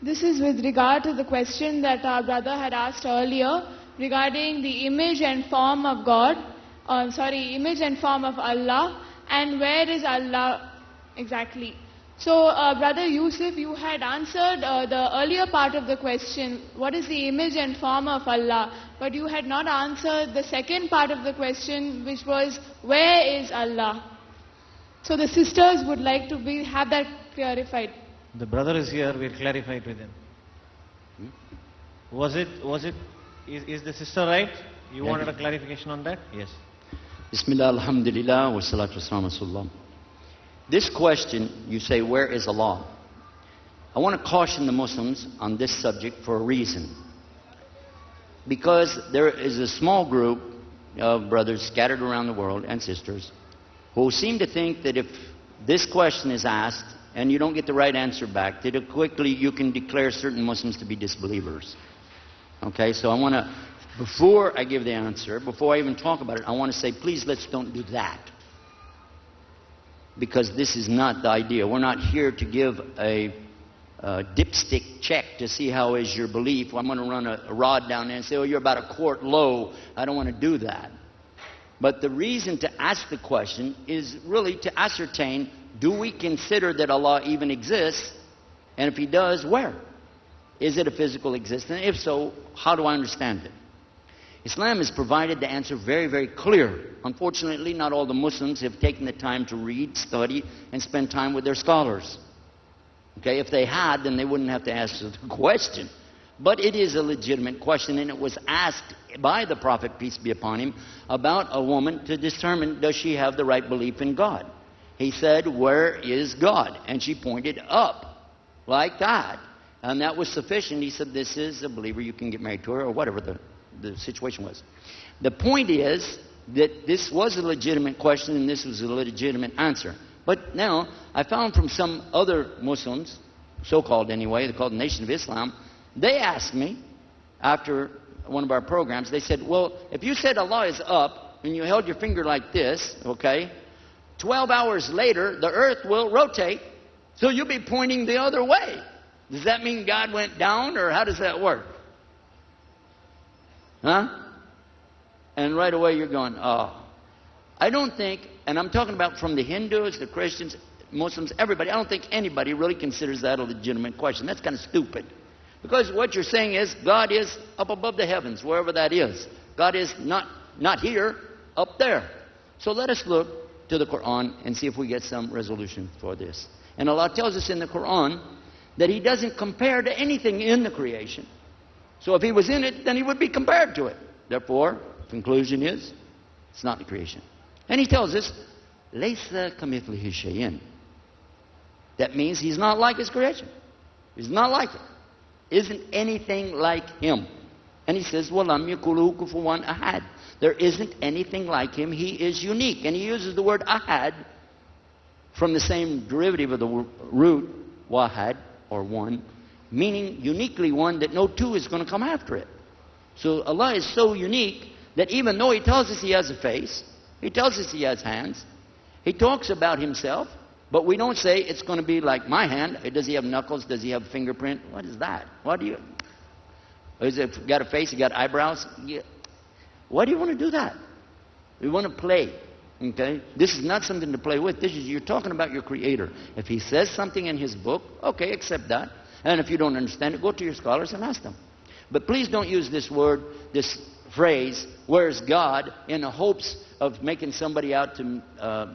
This is with regard to the question that our brother had asked earlier regarding the image and form of God, image and form of Allah, and where is Allah exactly. So, Brother Yusuf, you had answered the earlier part of the question, what is the image and form of Allah? But you had not answered the second part of the question, which was, where is Allah? So the sisters would like to have that clarified. The brother is here, we'll clarify it with him. Is the sister right? You wanted a clarification on that? Yes. Bismillah, alhamdulillah, wa salatu wassalamu rasulullah. This question, you say, where is Allah? I want to caution the Muslims on this subject for a reason. Because there is a small group of brothers scattered around the world and sisters who seem to think that if this question is asked and you don't get the right answer back, that quickly you can declare certain Muslims to be disbelievers. Okay, so I want to, before I give the answer, before I even talk about it, I want to say, please let's don't do that. Because this is not the idea. We're not here to give a dipstick check to see how is your belief. I'm going to run a rod down there and say, oh, you're about a quart low. I don't want to do that. But the reason to ask the question is really to ascertain, do we consider that Allah even exists? And if He does, where? Is it a physical existence? If so, how do I understand it? Islam has provided the answer very, very clear. Unfortunately, not all the Muslims have taken the time to read, study, and spend time with their scholars. Okay, if they had, then they wouldn't have to ask the question. But it is a legitimate question, and it was asked by the Prophet, peace be upon him, about a woman to determine, does she have the right belief in God? He said, where is God? And she pointed up, like that. And that was sufficient. He said, this is a believer, you can get married to her, or whatever the situation was. The point is that this was a legitimate question and this was a legitimate answer. But now, I found from some other Muslims, so-called anyway, they're called the Nation of Islam, they asked me, after one of our programs, they said, well, if you said Allah is up and you held your finger like this, okay, 12 hours later, the earth will rotate, so you'll be pointing the other way. Does that mean God went down, or how does that work? Huh? And right away you're going, oh. I don't think, and I'm talking about from the Hindus, the Christians, Muslims, everybody, I don't think anybody really considers that a legitimate question. That's kind of stupid. Because what you're saying is God is up above the heavens, wherever that is. God is not here, up there. So let us look to the Quran and see if we get some resolution for this. And Allah tells us in the Quran that He doesn't compare to anything in the creation. So if He was in it, then He would be compared to it. Therefore, conclusion is, it's not the creation. And He tells us, Laysa kamithlihi shay'in. That means He's not like His creation. He's not like it. Isn't anything like Him. And He says, Walam yakuluhu kufuwan ahad. There isn't anything like Him. He is unique. And He uses the word ahad from the same derivative of the root, wahad, or one, meaning uniquely one that no two is going to come after it. So Allah is so unique that even though He tells us He has a face, He tells us He has hands, He talks about Himself, but we don't say it's going to be like my hand. Does He have knuckles? Does He have a fingerprint? What is that? What do you... Is it got a face? He got eyebrows? Yeah. Why do you want to do that? We want to play. Okay? This is not something to play with. You're talking about your Creator. If He says something in His book, okay, accept that. And if you don't understand it, go to your scholars and ask them. But please don't use this word, this phrase, where's God, in the hopes of making somebody out to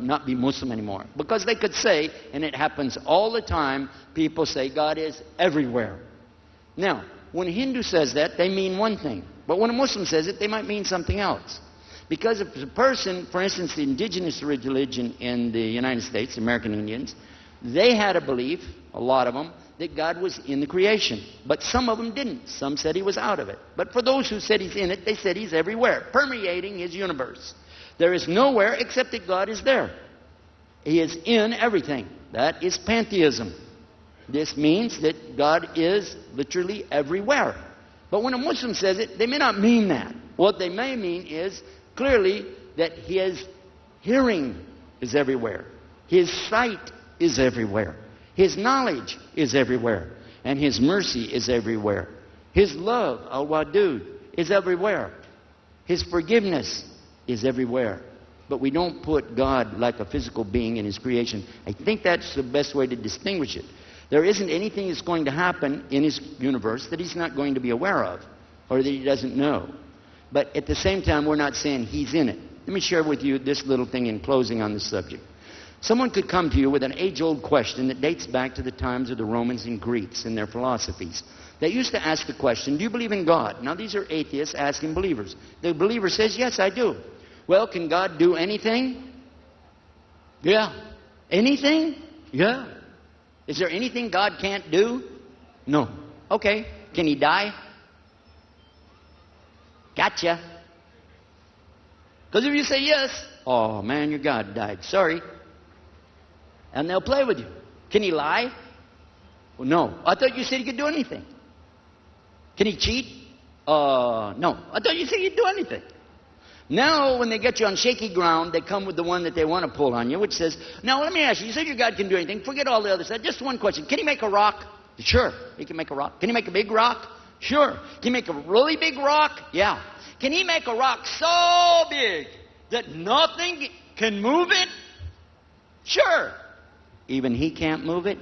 not be Muslim anymore. Because they could say, and it happens all the time, people say God is everywhere. Now, when a Hindu says that, they mean one thing. But when a Muslim says it, they might mean something else. Because if a person, for instance, the indigenous religion in the United States, American Indians, they had a belief, a lot of them, that God was in the creation. But some of them didn't. Some said He was out of it. But for those who said He's in it, they said He's everywhere, permeating His universe. There is nowhere except that God is there. He is in everything. That is pantheism. This means that God is literally everywhere. But when a Muslim says it, they may not mean that. What they may mean is clearly that His hearing is everywhere. His sight is everywhere. His knowledge is everywhere. And His mercy is everywhere. His love, al-wadud, is everywhere. His forgiveness is everywhere. But we don't put God like a physical being in His creation. I think that's the best way to distinguish it. There isn't anything that's going to happen in His universe that He's not going to be aware of or that He doesn't know. But at the same time, we're not saying He's in it. Let me share with you this little thing in closing on this subject. Someone could come to you with an age-old question that dates back to the times of the Romans and Greeks and their philosophies. They used to ask the question, do you believe in God? Now, these are atheists asking believers. The believer says, yes, I do. Well, can God do anything? Yeah. Anything? Yeah. Is there anything God can't do? No. Okay. Can He die? Gotcha. Because if you say yes, oh man, your God died. Sorry. And they'll play with you. Can He lie? Well, no. I thought you said He could do anything. Can He cheat? No. I thought you said He'd do anything. Now, when they get you on shaky ground, they come with the one that they want to pull on you, which says, now let me ask you, you said your God can do anything. Forget all the other stuff. Just one question. Can He make a rock? Sure. He can make a rock. Can He make a big rock? Sure. Can He make a really big rock? Yeah. Can He make a rock so big that nothing can move it? Sure. Even He can't move it?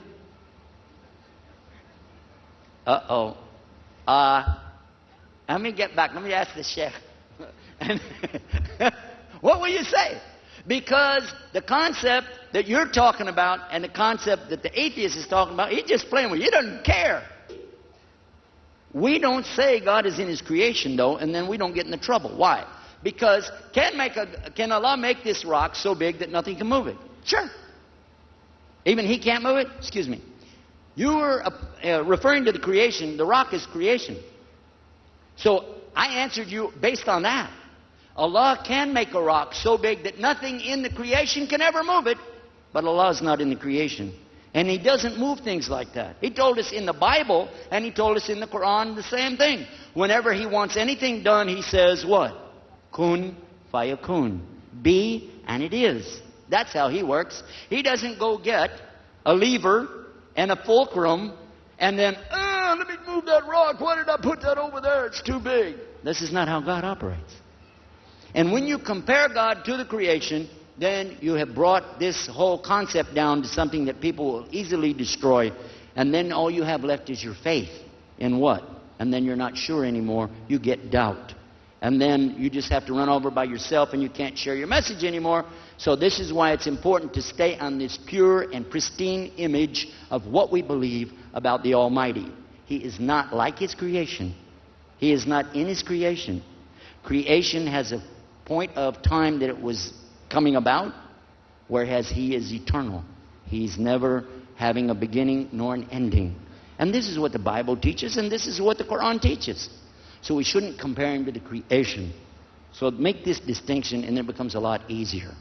Uh-oh. Let me get back. Let me ask the sheikh. What will you say? Because the concept that you're talking about and the concept that the atheist is talking about, he's just playing with you. He doesn't care. We don't say God is in His creation, though, and then we don't get into trouble. Why? Because can Allah make this rock so big that nothing can move it? Sure. Even He can't move it? Excuse me. You were referring to the creation. The rock is creation. So I answered you based on that. Allah can make a rock so big that nothing in the creation can ever move it, but Allah is not in the creation. And He doesn't move things like that. He told us in the Bible, and He told us in the Quran the same thing. Whenever He wants anything done, He says what? Kun fayakun. Be, and it is. That's how He works. He doesn't go get a lever and a fulcrum and then, let me move that rock. Why did I put that over there? It's too big. This is not how God operates. And when you compare God to the creation, then you have brought this whole concept down to something that people will easily destroy. And then all you have left is your faith in what? And then you're not sure anymore. You get doubt. And then you just have to run over by yourself and you can't share your message anymore. So this is why it's important to stay on this pure and pristine image of what we believe about the Almighty. He is not like His creation. He is not in His creation. Creation has a point of time that it was coming about, whereas He is eternal. He's never having a beginning nor an ending. And this is what the Bible teaches, and this is what the Quran teaches. So we shouldn't compare Him to the creation. So make this distinction, and it becomes a lot easier.